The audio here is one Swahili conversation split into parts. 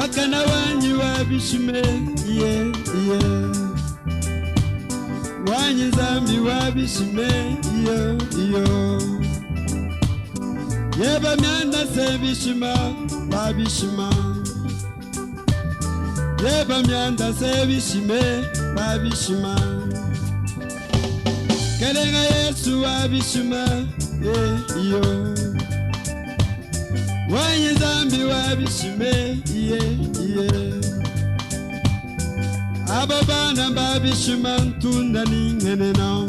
wakana wanyi wabishime yeah yeah wanyi zambi wabishime iyo iyo yeba myanda se bishima babishima yeba myanda se bishime babishima kelenga Yesu wabishima iyo wanyi zambi wabishime abo bana babishima ntunda ningenena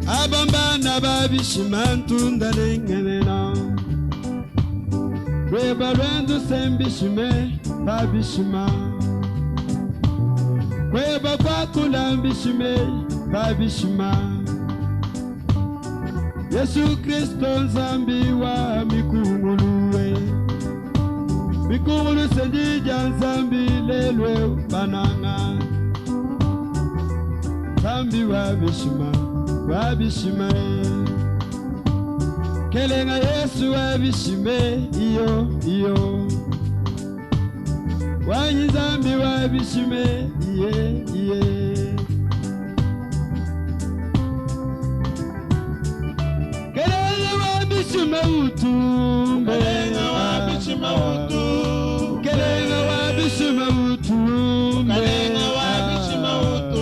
abo bana babishima ntunda ningenena reba rwendu sembishime babishima kweba kwakula mbishime babishima Yesu Kristo nzambi wa mikunguluwe mikungulu sendija nzambi lelwe bananga nzambi wabishima kelenga Yesu wabishime iyo wanyi nzambi wabishime kelenga wabishima utu kelenga wabishima utu kelenga wabishima utu kelenga wabishima utu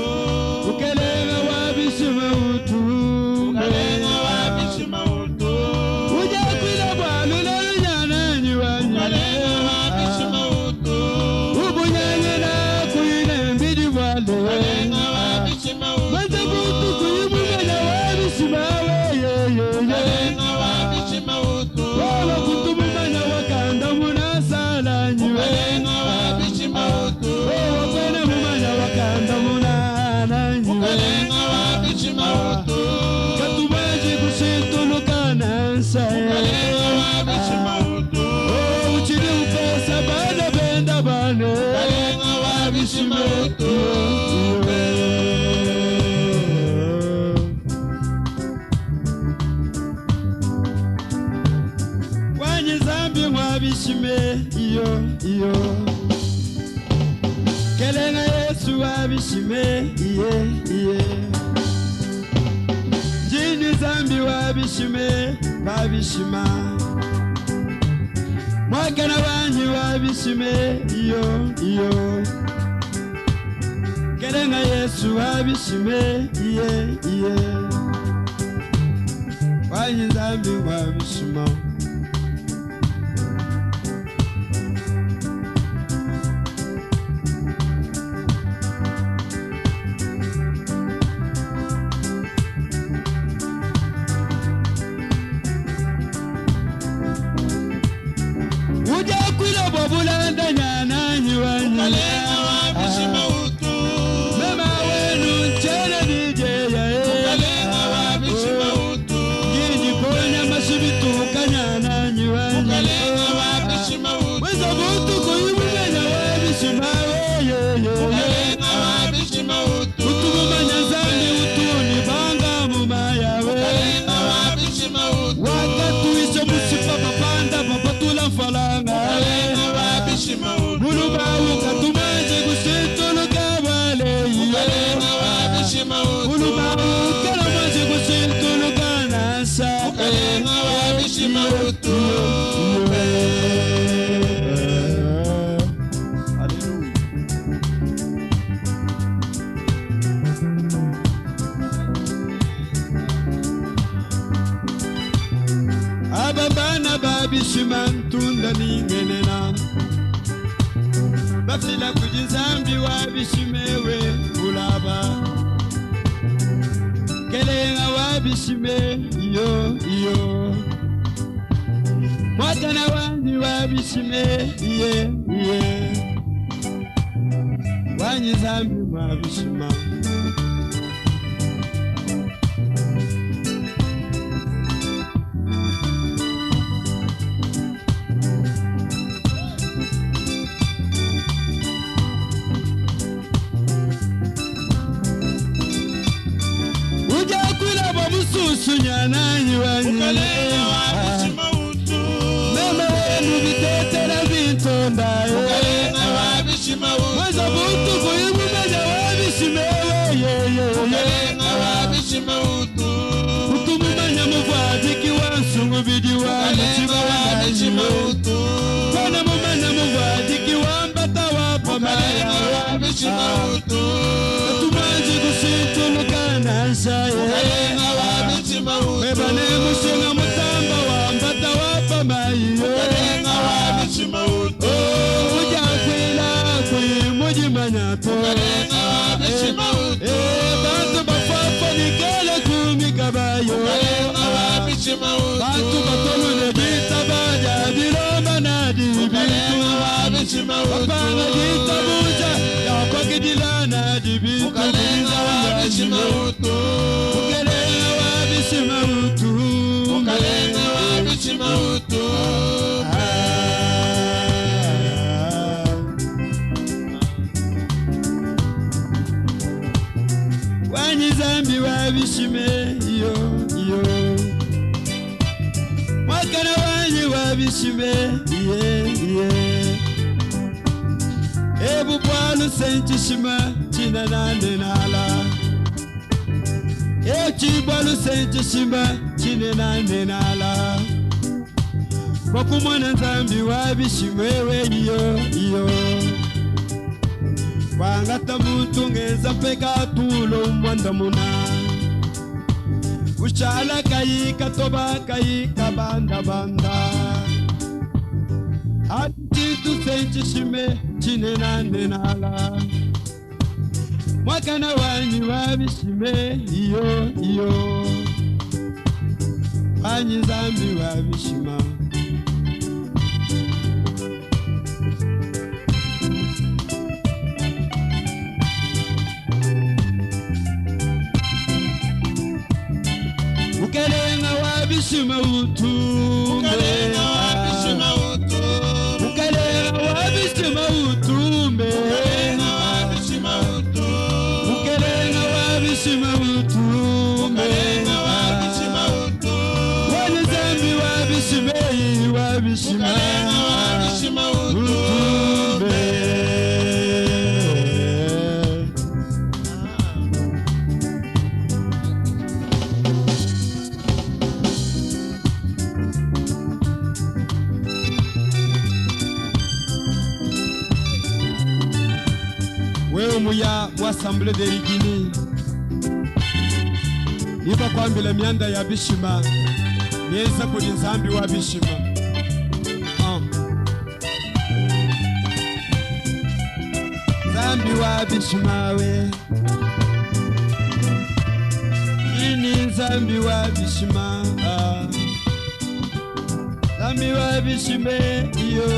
kelenga wabishima utu uja kwila bwalu lanyana nyiwanyi kelenga wabishima utu ubunyanya na kuine mbidi bwale kelenga wabishima utu mwanza butu kuyumumanya wabishima kelenga wabishima utu wala kutumumanya wakanda munasala nyiwe kelenga wabishima utu wakwena mumanya wakanda munana nyiwe kelenga wabishima utu katumaji kusitulukana nsaya kelenga wabishima utu uchili upesa bada benda bane kelenga wabishima utu wanyi zambi wabishime iyo kelenga Yesu wabishime jini zambi wabishime babishima mwakana wanyi wabishime iyo kelenga Yesu wabishime wanyi zambi wabishima ujakwila bobulanda nyana nyiwanyi kelenga wabishima utu mema wenu nchele nijeya kelenga wabishima utu giji konya masibitu kanyana nyiwanyi kelenga wabishima utu weza butu kuyumanya wabishima kelenga wabishima utu utumumanya zani utuni banga mumaya kelenga wabishima utu wakatuisha musipa papanda papatula mfalanga kelenga wabishima utu mulubawu katumaje kusituluka wale kelenga wabishima utu mulubawu kalamaje kusituluka nasa kelenga wabishima utu ababana babishima ntunda ningenena bafila kujinzambi wabishimewe ulaba kelenga wabishime iyo mwakana wanyi wabishime wanyi zambi wabishima sunyana nyiwanyi kelenga wabishima utu mema wenu bitetera bintonda Mebane mushinga mutamba wambata wapa mayo uja kwila kwimuji manyato bantu bafafo nikele kumikabayo bantu batolu nebita baja dilomba na dibitu Bapanga ditabuja ya kwakidila na dibitu Ukalenga wabishimautu Wanyizambi wabishime iyo Wakana wanyi wabishime Ebu bwalu senchishima china nande nala Echibwalu senchishima chine nande nala Wakumwana nzambi wabishimwewe iyo Wangata muntu ngeza peka tulo mwanda muna Ushala kayika toba kayika banda Atitu senchishime chine nande nala Mwakana wanyi wabishime iyo Wanyi zambi wabishima Ukalenga wabishima utume Muya Assemblée de Guinée Niba kwambila mianda ya bishima Nieza kuli nzambi wa bishima Zambi wa bishima we Ini nzambi wa bishima Zambi wa bishime iyo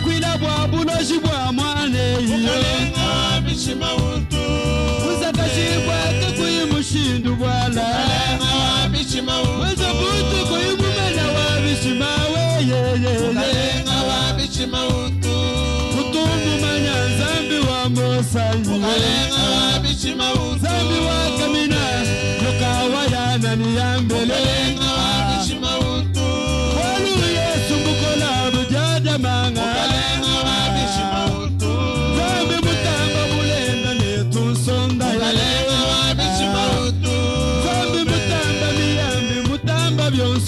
Kwila bwa buloshi bwa mwane Ukalenga wabishimautu Uzakashibwa kuyimushindu bwala Ukalenga wabishimautu Wezabutu kuyimumena wabishimawe Ukalenga wabishimautu Kutumbu manya zambi wa mosanyi Ukalenga wabishimautu Zambi wa kamina Yukawa ya nani yambele Ukalenga wabishimautu Walu yesu mbukola bujada manga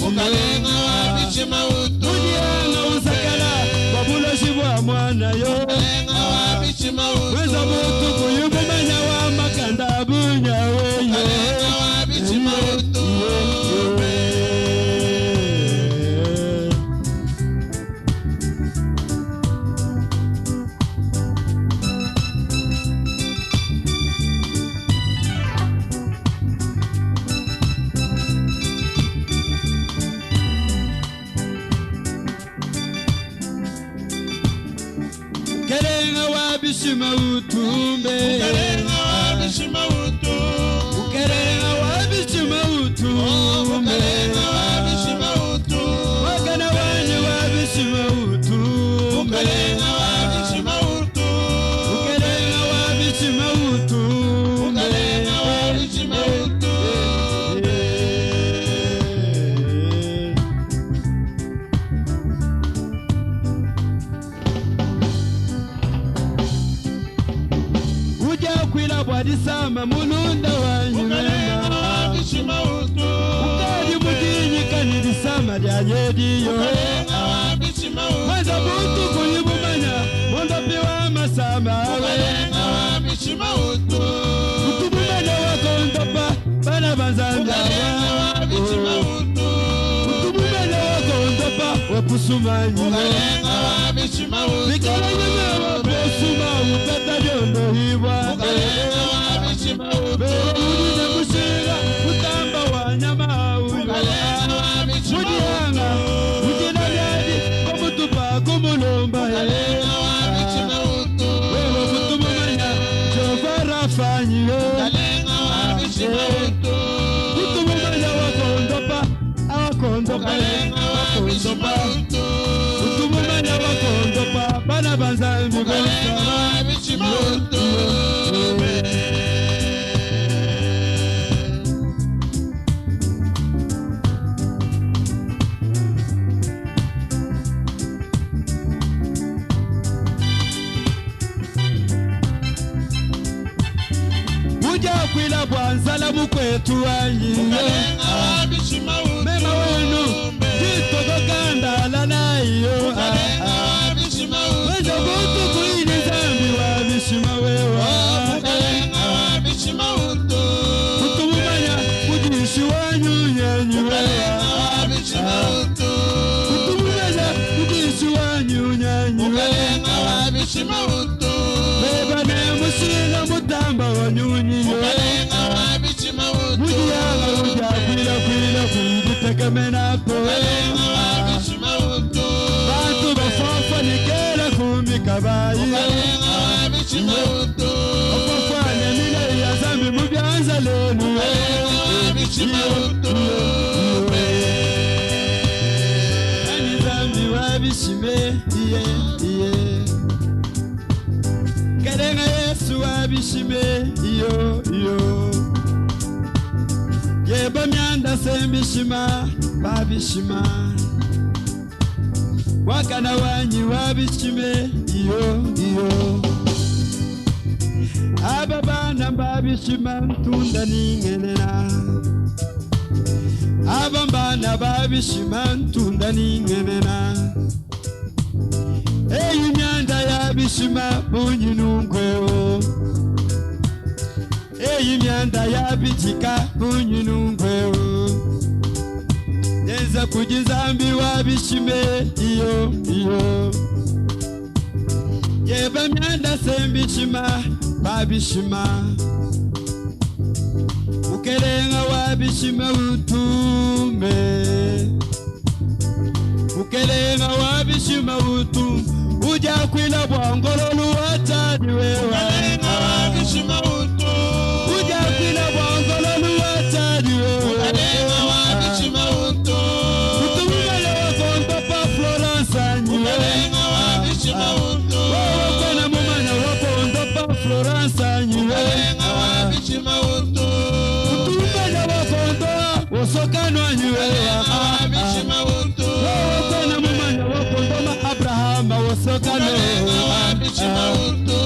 Ukalenga wabishimautu Ujianga usakala Wabuloshi bwa mwana yo Ukalenga wabishimautu Weza butu kuyumumanya wa makanda bunya weyo Ukalenga wabishimautu Ukalenga wabishimautu Ukalenga wabishimautu Ukalenga wabishimautu Ukalenga wabishimautu Wakana wanyi wabishimautu Ukalenga wabishimautu Ukalenga wabishimautu Ukalenga wabishimautu Kwila bwadisama mulunda wanyumema Wabishimautu Ukali mudinyi kanidisama lya yediyo Ukalenga wabishima utu. Mwanza butu kuyibumanya Mondo piwa masama we Mukalenga wabishima utu. Utubumanya wakondopa Bana banzambia Mukalenga wabishima utu. Utubumanya wakondopa Wapusumanyi Mukalenga wabishima utu. Mikala nyeme wapusuma Upeta jondo hiwa Mukalenga wabishima utu. Berudize mushiga Utamba wanyama uyo Mukalenga wabishima Mudianga utu. Mujina lyadi Komutupa kumulomba Mukalenga wabishima utu. Wewe kutumumanya Jovara fanyiwe Mukalenga wabishima utu. Kutumumanya wakondopa Awakondopa Mukalenga wabishima utu. Kutumumanya wakondopa Bana banzambi Mukalenga wabishima utu. Uja kwila bwanzala mukwetu wanyi Mukalenga wabishima utu. Mema wenu Jitoko kandala na iyo Mukalenga wabishima utu. Weja butu kuini zambi wabishima wewa Mukalenga wabishima utu. Kutumumanya kujishi wanyu nyenyi Mukalenga wewa wabishima utu. Kutumumanya kujishi wanyu nyenyi Mukalenga wewa wabishima utu. Beba ne musina mutamba wanyunyi Mukalenga wabishima utu. Mujiyanga uja kwila kuyitekemenako Mukalenga wabishima utu. Bantu bafafa nikela kumikabayi Mukalenga wabishima utu. Ofafane nile ya zambi mubyanza lenu Mukalenga wabishima utu. Ani zambi wabishime iye Kelenga Yesu wabishime iyo Yeba myanda sembishima babishima Wakana wanyi wabishime iyo Aba bana babishima ntunda ningenena Aba bana babishima ntunda ningenena Eyi myanda yabishima bunyinungweo Eyi myanda yabitika bunyinungweo Neza kujizambi wabishime iyo Yeba myanda sembishima babishima Mukelenga wabishima utume Mukelenga wabishima utume Uja kwila bwangololu watadi wewa Mukalenga wabishima utu. Uja kwila bwangololu watadi wewa Mukalenga wabishima utu. Kutumumanya wakondopa Florence anyiwe Mukalenga wabishima utu. Wewe kwena mumanya wakondopa Florence anyiwe Mukalenga wabishima utu. Kutumumanya wakondoa Wosokano anyiwe Mukalenga wabishima utu. Wewe kwena mumanya wakondoma Abrahama Wosokano Mukalenga wabishima utu.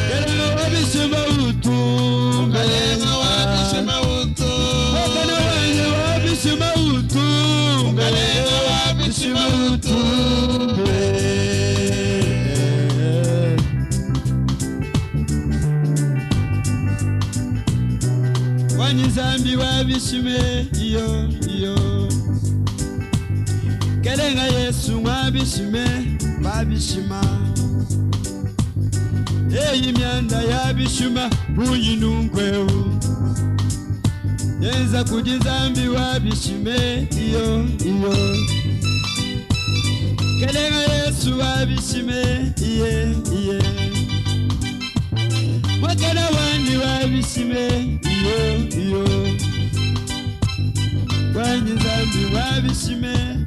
Kelenga wabishima utu Mukalenga wabishima utu. Wakana wanyi wabishima utu Mukalenga wabishima utu. Wanyi zambi wabishime iyo Kelenga Yesu wabishime babishima Eyi myanda yabishima bunyinungweo Neza kujizambi wabishime iyo Kelenga Yesu wabishime iye Wakana wandi wabishime iyo Wanyi zambi wabishime